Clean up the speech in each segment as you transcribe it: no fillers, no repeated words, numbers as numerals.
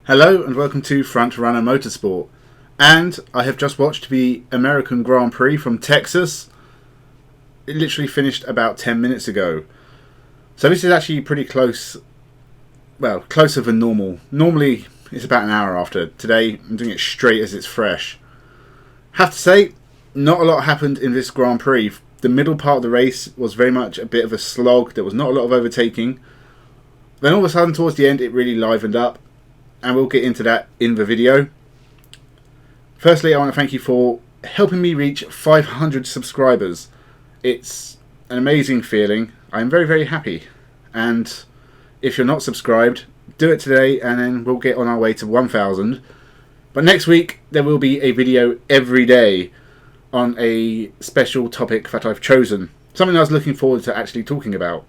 Hello and welcome to Frontrunner Motorsport. And I have just watched the American Grand Prix from Texas. It literally finished about 10 minutes ago. So this is actually pretty close. Well, closer than normal. Normally it's about an hour after. Today I'm doing it straight as it's fresh. Have to say, not a lot happened in this Grand Prix. The middle part of the race was very much a bit of a slog. There was not a lot of overtaking. Then all of a sudden towards the end it really livened up. And we'll get into that in the video. Firstly, I want to thank you for helping me reach 500 subscribers. It's an amazing feeling. I'm very, very happy. And if you're not subscribed, do it today and then we'll get on our way to 1,000. But next week, there will be a video every day on a special topic that I've chosen. Something I was looking forward to actually talking about.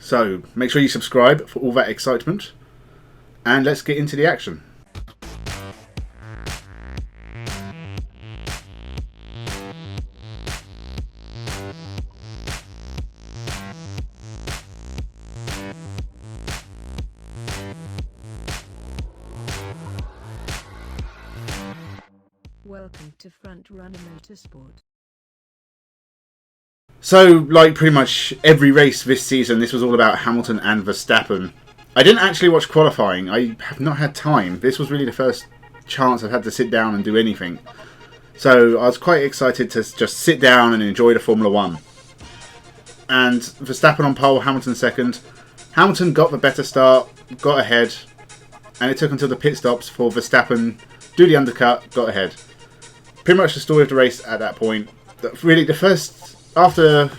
So, make sure you subscribe for all that excitement. And let's get into the action. Welcome to Frontrunner Motorsport. So, like pretty much every race this season, this was all about Hamilton and Verstappen. I didn't actually watch qualifying. I have not had time. This was really the first chance I've had to sit down and do anything. So I was quite excited to just sit down and enjoy the Formula 1. And Verstappen on pole, Hamilton second. Hamilton got the better start, got ahead, and it took until the pit stops for Verstappen do the undercut, got ahead. Pretty much the story of the race at that point. Really, after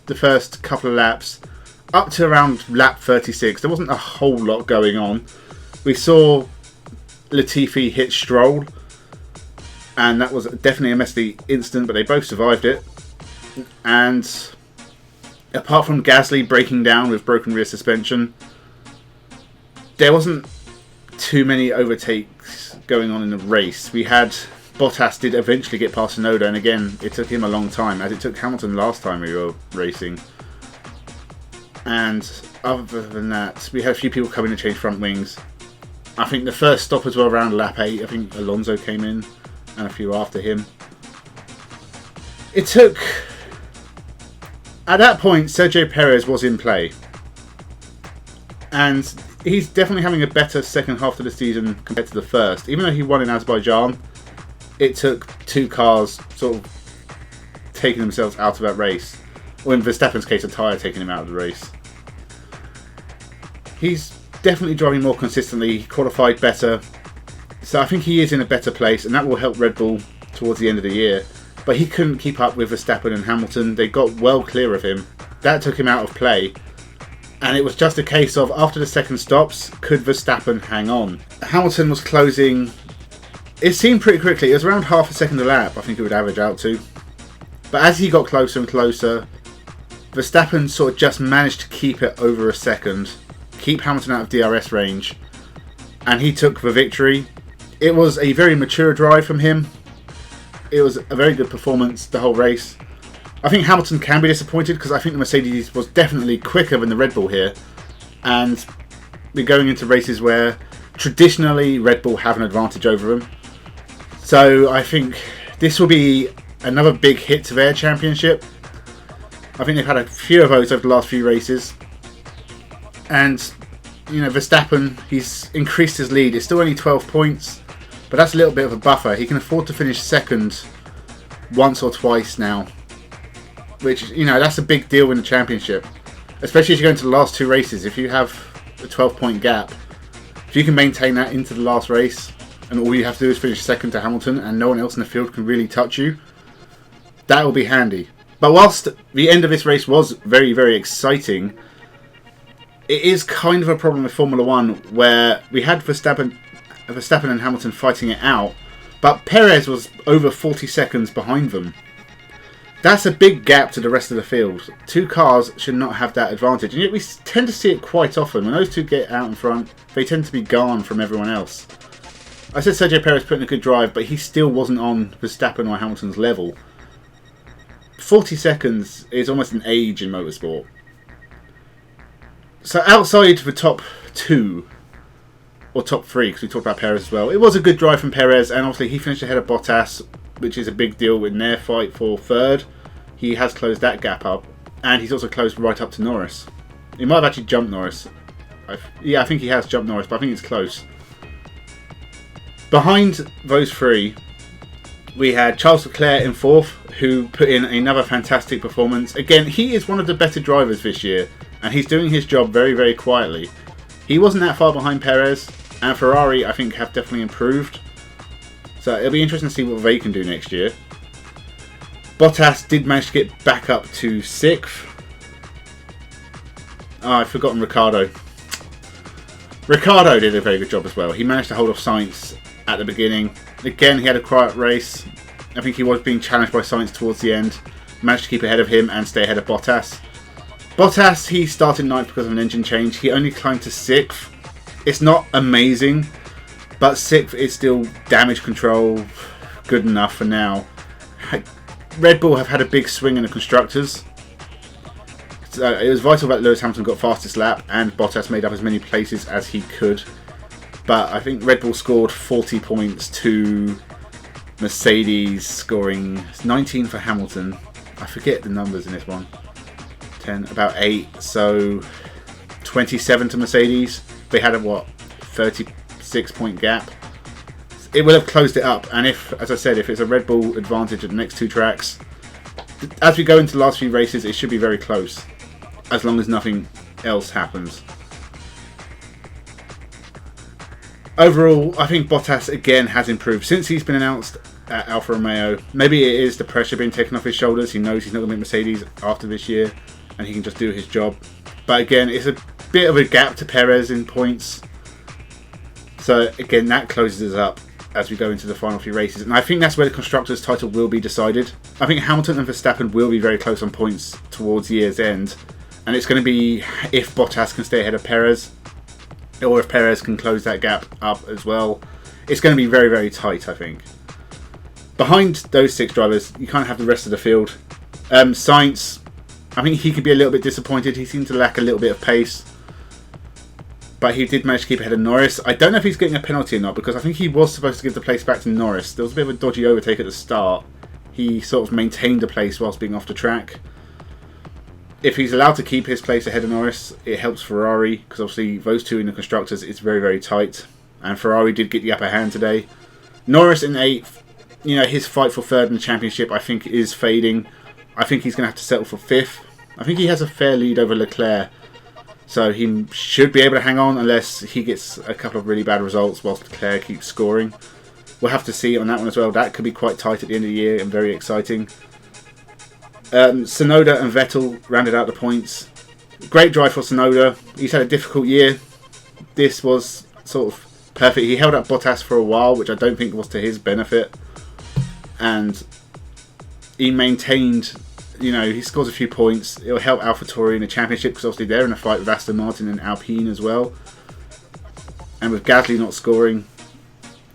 the first couple of laps, up to around lap 36, there wasn't a whole lot going on. We saw Latifi hit Stroll, and that was definitely a messy incident, but they both survived it. And apart from Gasly breaking down with broken rear suspension, there wasn't too many overtakes going on in the race. We had Bottas did eventually get past Tsunoda, and again, it took him a long time, as it took Hamilton last time we were racing. And other than that, we had a few people come in and change front wings. I think the first stoppers were around lap 8. I think Alonso came in and a few after him. It took... At that point, Sergio Perez was in play. And he's definitely having a better second half of the season compared to the first. Even though he won in Azerbaijan, it took two cars sort of taking themselves out of that race. Or in Verstappen's case, a tyre taking him out of the race. He's definitely driving more consistently, he qualified better. So I think he is in a better place, and that will help Red Bull towards the end of the year. But he couldn't keep up with Verstappen and Hamilton. They got well clear of him. That took him out of play. And it was just a case of, after the second stops, could Verstappen hang on? Hamilton was closing... It seemed pretty quickly. It was around half a second a lap, I think it would average out to. But as he got closer and closer, Verstappen sort of just managed to keep it over a second, keep Hamilton out of DRS range, and he took the victory. It was a very mature drive from him. It was a very good performance the whole race. I think Hamilton can be disappointed because I think the Mercedes was definitely quicker than the Red Bull here, and we're going into races where traditionally Red Bull have an advantage over them. So I think this will be another big hit to their championship. I think they've had a few of those over the last few races. And, you know, Verstappen, he's increased his lead. It's still only 12 points, but that's a little bit of a buffer. He can afford to finish second once or twice now. Which, you know, that's a big deal in the championship. Especially as you go into the last two races. If you have a 12-point gap, if you can maintain that into the last race, and all you have to do is finish second to Hamilton, and no one else in the field can really touch you, that will be handy. But whilst the end of this race was very, very exciting, it is kind of a problem with Formula 1 where we had Verstappen and Hamilton fighting it out, but Perez was over 40 seconds behind them. That's a big gap to the rest of the field. Two cars should not have that advantage, and yet we tend to see it quite often. When those two get out in front, they tend to be gone from everyone else. I said Sergio Perez put in a good drive, but he still wasn't on Verstappen or Hamilton's level. 40 seconds is almost an age in motorsport. So outside the top two, or top 3, because we talked about Perez as well. It was a good drive from Perez, and obviously he finished ahead of Bottas, which is a big deal in their fight for 3rd. He has closed that gap up, and he's also closed right up to Norris. He might have actually jumped Norris. I think he has jumped Norris, but I think it's close. Behind those 3, we had Charles Leclerc in 4th, who put in another fantastic performance. Again, he is one of the better drivers this year, and he's doing his job very, very quietly. He wasn't that far behind Perez, and Ferrari, I think, have definitely improved. So it'll be interesting to see what they can do next year. Bottas did manage to get back up to 6th. Oh, I've forgotten Ricciardo. Ricciardo did a very good job as well. He managed to hold off Sainz at the beginning. Again, he had a quiet race. I think he was being challenged by Sainz towards the end. Managed to keep ahead of him and stay ahead of Bottas. Bottas, he started 9th because of an engine change. He only climbed to 6th. It's not amazing, but 6th is still damage control good enough for now. Red Bull have had a big swing in the constructors. So it was vital that Lewis Hamilton got fastest lap and Bottas made up as many places as he could. But I think Red Bull scored 40 points to Mercedes scoring 19 for Hamilton. I forget the numbers in this one. 10, about 8. So 27 to Mercedes. They had a 36 point gap. It will have closed it up. And if, as I said, if it's a Red Bull advantage at the next 2 tracks, as we go into the last few races, it should be very close. As long as nothing else happens. Overall, I think Bottas again has improved since he's been announced at Alfa Romeo. Maybe it is the pressure being taken off his shoulders. He knows he's not going to make Mercedes after this year and he can just do his job. But again, it's a bit of a gap to Perez in points. So again, that closes us up as we go into the final few races. And I think that's where the Constructors' title will be decided. I think Hamilton and Verstappen will be very close on points towards year's end. And it's going to be if Bottas can stay ahead of Perez, or if Perez can close that gap up as well. It's going to be very, very tight, I think. Behind those 6 drivers, you kind of have the rest of the field. Sainz, I think he could be a little bit disappointed. He seemed to lack a little bit of pace. But he did manage to keep ahead of Norris. I don't know if he's getting a penalty or not, because I think he was supposed to give the place back to Norris. There was a bit of a dodgy overtake at the start. He sort of maintained the place whilst being off the track. If he's allowed to keep his place ahead of Norris, it helps Ferrari, because obviously those 2 in the Constructors, it's very, very tight. And Ferrari did get the upper hand today. Norris in 8th, you know, his fight for 3rd in the championship, I think, is fading. I think he's going to have to settle for 5th. I think he has a fair lead over Leclerc. So he should be able to hang on unless he gets a couple of really bad results whilst Leclerc keeps scoring. We'll have to see on that one as well. That could be quite tight at the end of the year and very exciting. Tsunoda and Vettel rounded out the points. Great drive for Tsunoda. He's had a difficult year. This was sort of perfect. He held up Bottas for a while, which I don't think was to his benefit. And he maintained, you know, he scores a few points. It'll help AlphaTauri in the championship, because obviously they're in a fight with Aston Martin and Alpine as well. And with Gasly not scoring,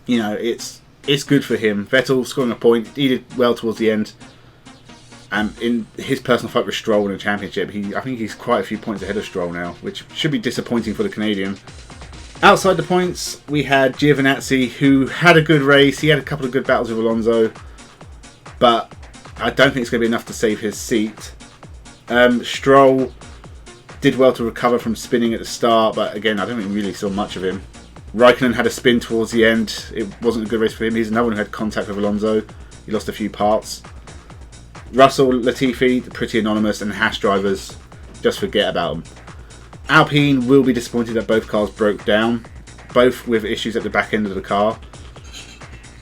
you know, it's good for him. Vettel scoring a point. He did well towards the end. And in his personal fight with Stroll in the championship, I think he's quite a few points ahead of Stroll now, which should be disappointing for the Canadian. Outside the points, we had Giovinazzi, who had a good race. He had a couple of good battles with Alonso, but I don't think it's going to be enough to save his seat. Stroll did well to recover from spinning at the start, but again, I don't think we really saw much of him. Raikkonen had a spin towards the end. It wasn't a good race for him. He's another one who had contact with Alonso. He lost a few parts. Russell, Latifi, pretty anonymous, and Haas drivers, just forget about them. Alpine will be disappointed that both cars broke down, both with issues at the back end of the car.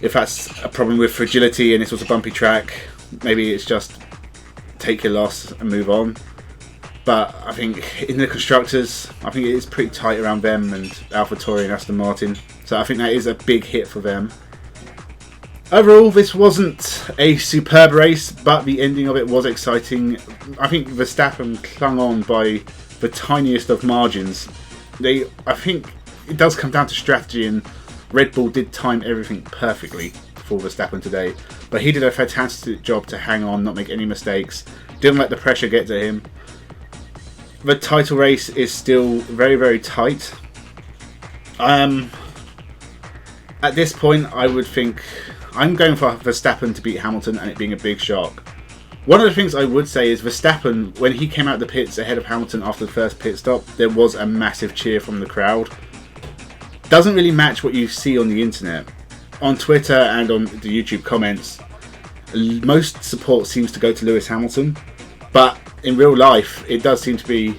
If that's a problem with fragility and this was a bumpy track, maybe it's just take your loss and move on. But I think in the Constructors, I think it is pretty tight around them and AlphaTauri and Aston Martin. So I think that is a big hit for them. Overall, this wasn't a superb race, but the ending of it was exciting. I think Verstappen clung on by the tiniest of margins. I think it does come down to strategy, and Red Bull did time everything perfectly for Verstappen today. But he did a fantastic job to hang on, not make any mistakes, didn't let the pressure get to him. The title race is still very, very tight. At this point, I would think I'm going for Verstappen to beat Hamilton and it being a big shock. One of the things I would say is Verstappen, when he came out of the pits ahead of Hamilton after the first pit stop, there was a massive cheer from the crowd. Doesn't really match what you see on the internet. On Twitter and on the YouTube comments, most support seems to go to Lewis Hamilton, but in real life it does seem to be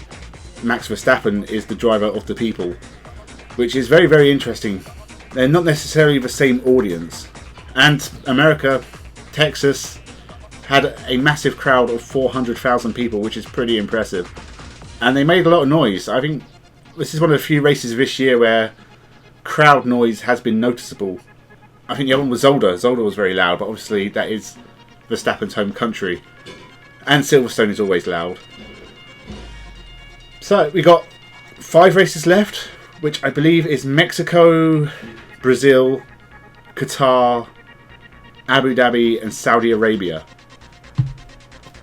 Max Verstappen is the driver of the people, which is very, very interesting. They're not necessarily the same audience. And America, Texas, had a massive crowd of 400,000 people, which is pretty impressive. And they made a lot of noise. I think this is one of the few races this year where crowd noise has been noticeable. I think the other one was Zolder. Zolder was very loud, but obviously that is Verstappen's home country. And Silverstone is always loud. So we got 5 races left, which I believe is Mexico, Brazil, Qatar, Abu Dhabi and Saudi Arabia.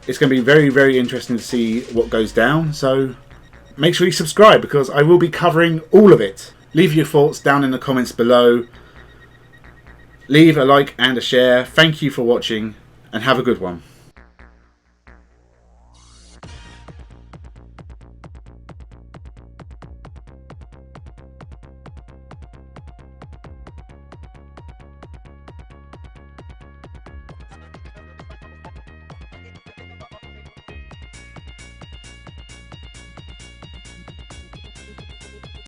It's going to be very, very interesting to see what goes down, so make sure you subscribe because I will be covering all of it. Leave your thoughts down in the comments below. Leave a like and a share. Thank you for watching and have a good one.